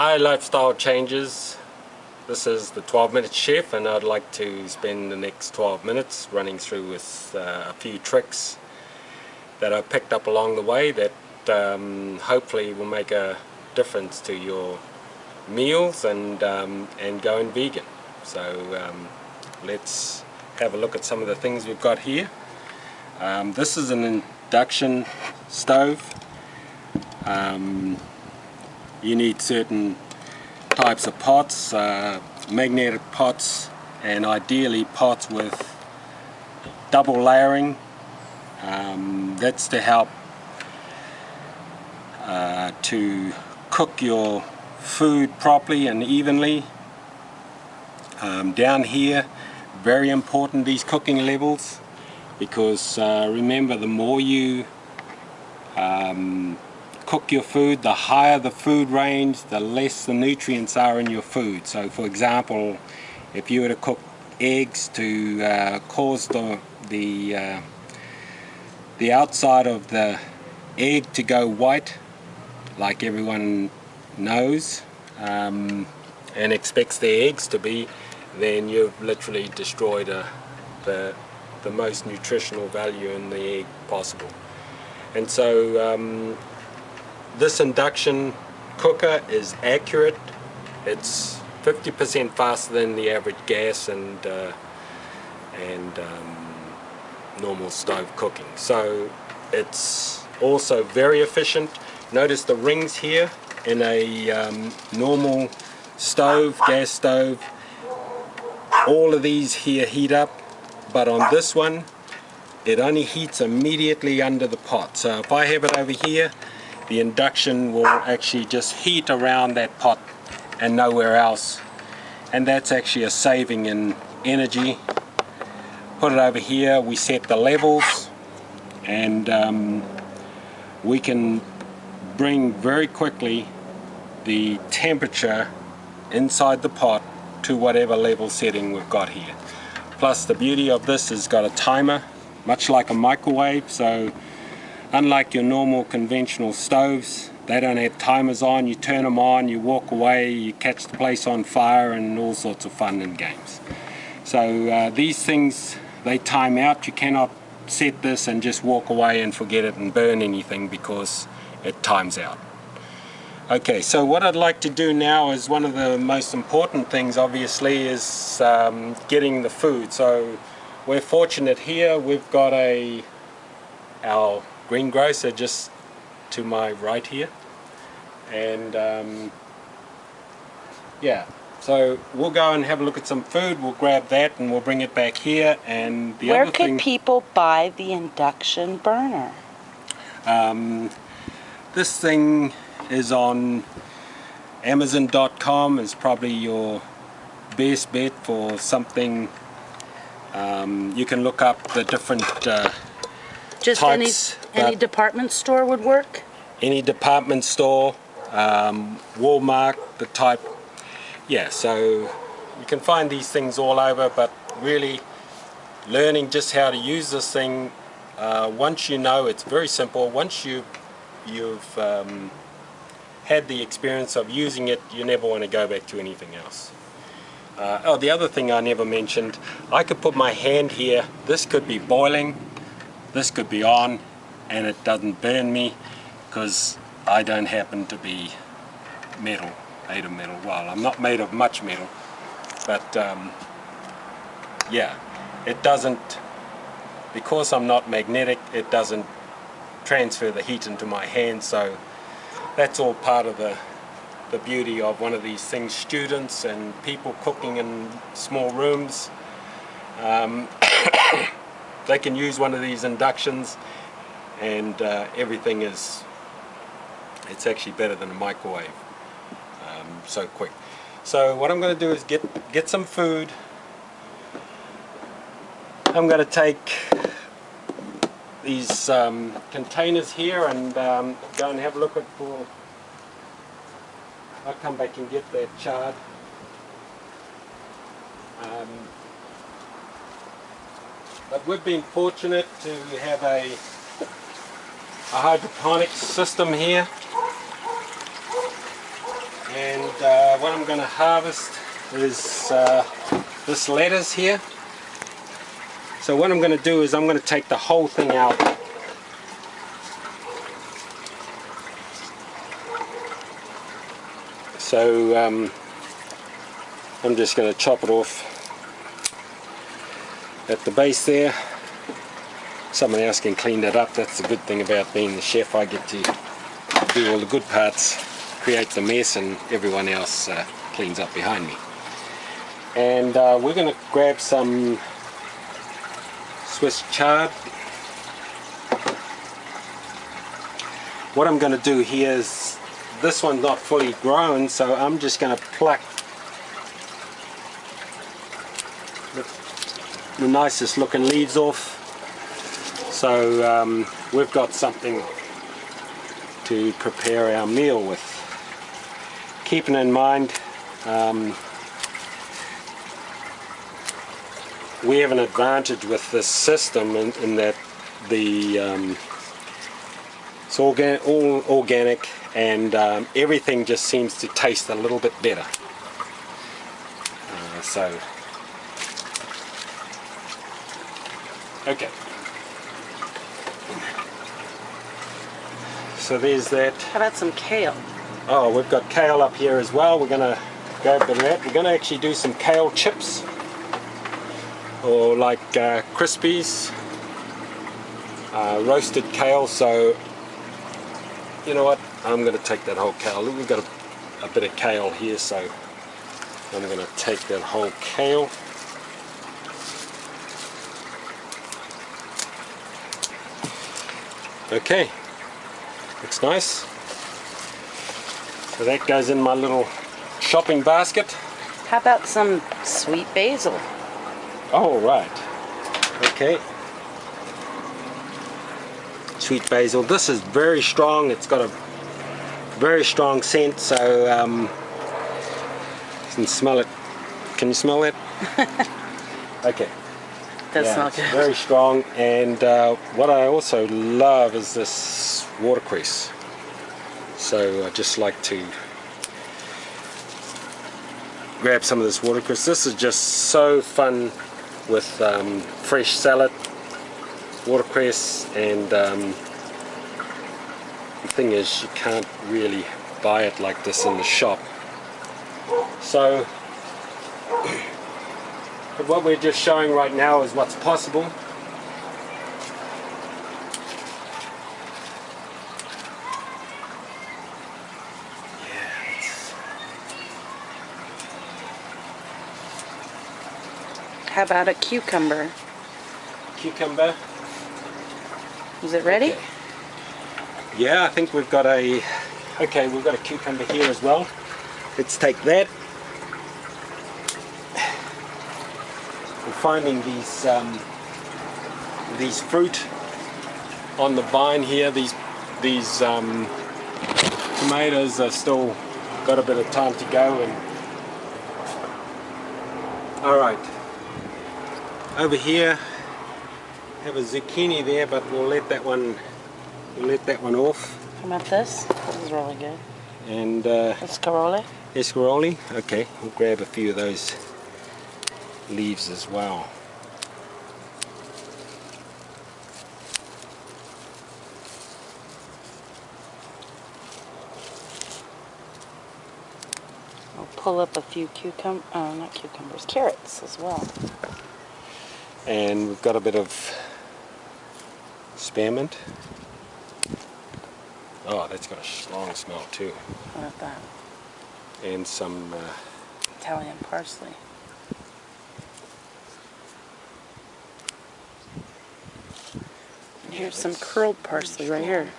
Hi Lifestyle Changers, this is the 12-minute chef, and I'd like to spend the next 12 minutes running through with a few tricks that I've picked up along the way that hopefully will make a difference to your meals and going vegan. So let's have a look at some of the things we've got here. This is an induction stove. You need certain types of pots, magnetic pots, and ideally pots with double layering. That's to help to cook your food properly and evenly. Down here, very important, these cooking levels, because remember, the more you cook your food, the higher the food range, the less the nutrients are in your food. So for example, if you were to cook eggs to cause the outside of the egg to go white, like everyone knows and expects their eggs to be, then you've literally destroyed the most nutritional value in the egg possible. And so this induction cooker is accurate. It's 50% faster than the average gas and normal stove cooking. So it's also very efficient. Notice the rings here. In a normal stove, gas stove, all of these here heat up, but on this one it only heats immediately under the pot. So if I have it over here, the induction will actually just heat around that pot and nowhere else, and that's actually a saving in energy. Put it over here, we set the levels, and we can bring very quickly the temperature inside the pot to whatever level setting we've got here. Plus, the beauty of this is got a timer, much like a microwave. So unlike your normal conventional stoves, they don't have timers on. You turn them on, you walk away, you catch the place on fire, and all sorts of fun and games. So these things, they time out. You cannot set this and just walk away and forget it and burn anything, because it times out. Okay, so what I'd like to do now is, one of the most important things obviously is getting the food. So we're fortunate here, we've got our greengrocer just to my right here, and yeah, so we'll go and have a look at some food. We'll grab that and we'll bring it back here. And the Where other thing, can people buy the induction burner? this thing is on Amazon.com. is probably your best bet for something. You can look up the different Just types, any department store would work? any department store, Walmart, the type. Yeah, so you can find these things all over, but really learning just how to use this thing, once you know, it's very simple. Once you've had the experience of using it, you never want to go back to anything else. Oh, the other thing I never mentioned, I could put my hand here. This could be boiling, this could be on, and it doesn't burn me, because I don't happen to be made of metal. Well, I'm not made of much metal, but yeah, it doesn't, because I'm not magnetic, it doesn't transfer the heat into my hand. So that's all part of the beauty of one of these things. Students and people cooking in small rooms, they can use one of these inductions, and everything is, it's actually better than a microwave, so quick. So what I'm going to do is get some food. I'm going to take these containers here and go and have a look at for. I'll come back and get that chard. But we've been fortunate to have a hydroponics system here. And what I'm going to harvest is this lettuce here. So what I'm going to do is I'm going to take the whole thing out. So I'm just going to chop it off at the base there. Someone else can clean that up. That's the good thing about being the chef. I get to do all the good parts, create the mess, and everyone else cleans up behind me. And we're going to grab some Swiss chard. What I'm going to do here is, this one's not fully grown, so I'm just going to pluck the nicest looking leaves off. So we've got something to prepare our meal with. Keeping in mind we have an advantage with this system in that it's all organic, and everything just seems to taste a little bit better. Okay. So there's that. How about some kale? Oh, we've got kale up here as well. We're going to grab the that. We're going to actually do some kale chips, or like Crispies, roasted kale. So you know what, I'm going to take that whole kale. We've got a bit of kale here, so I'm going to take that whole kale. Okay, looks nice. So that goes in my little shopping basket. How about some sweet basil? Oh, right. Okay. Sweet basil. This is very strong. It's got a very strong scent, so you can smell it. Can you smell it? Okay. Does smell good. It's very strong, and what I also love is this watercress. So I just like to grab some of this watercress. This is just so fun with fresh salad, watercress, and the thing is, you can't really buy it like this in the shop. So but what we're just showing right now is what's possible. How about a cucumber? Cucumber. Is it ready? Okay. Yeah, I think we've got a cucumber here as well. Let's take that. We're finding these fruit on the vine here. These tomatoes are still got a bit of time to go. And all right, over here have a zucchini there, but we'll let that one off. How about this? This is really good. And Escarole? Escarole. Okay, we'll grab a few of those leaves as well. We'll pull up a few carrots as well. And we've got a bit of spearmint. Oh, that's got a strong smell too. How about that? And some Italian parsley. Here's some curled parsley right here.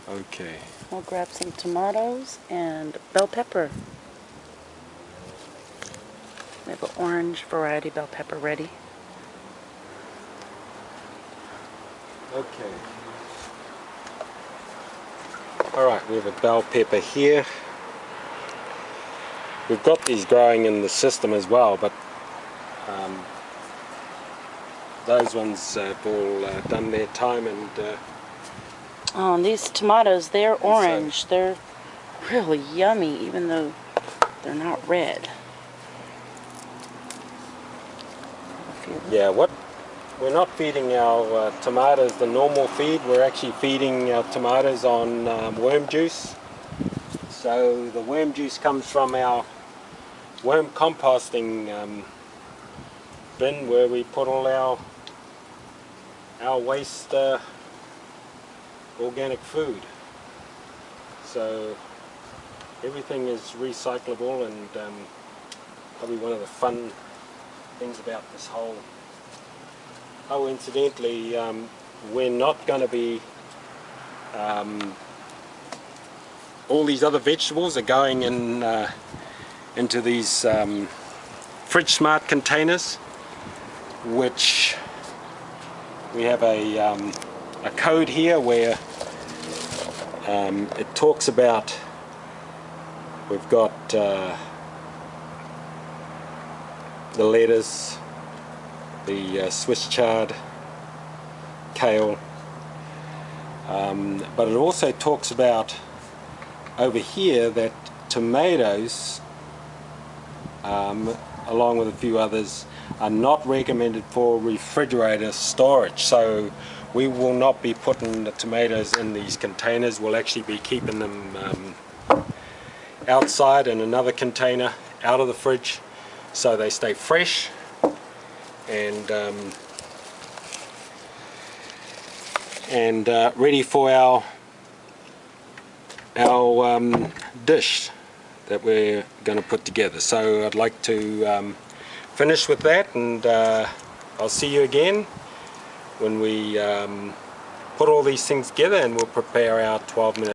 Okay. We'll grab some tomatoes and bell pepper. We have an orange variety bell pepper ready. Okay. Alright, we have a bell pepper here. We've got these growing in the system as well, but those ones have all done their time, and Oh, and these tomatoes, they're orange. They're really yummy, even though they're not red. Yeah, we're not feeding our tomatoes the normal feed. We're actually feeding our tomatoes on worm juice. So the worm juice comes from our worm composting bin, where we put all our waste organic food. So everything is recyclable, and probably one of the fun things about this whole... Oh, incidentally, we're not going to be... all these other vegetables are going in into these Fridge Smart containers, which we have a code here where it talks about... We've got the lettuce, the Swiss chard, kale, but it also talks about over here that tomatoes, along with a few others, are not recommended for refrigerator storage. So we will not be putting the tomatoes in these containers. We'll actually be keeping them outside in another container out of the fridge, so they stay fresh and ready for our dish that we're going to put together. So I'd like to finish with that, and I'll see you again when we put all these things together, and we'll prepare our 12-minute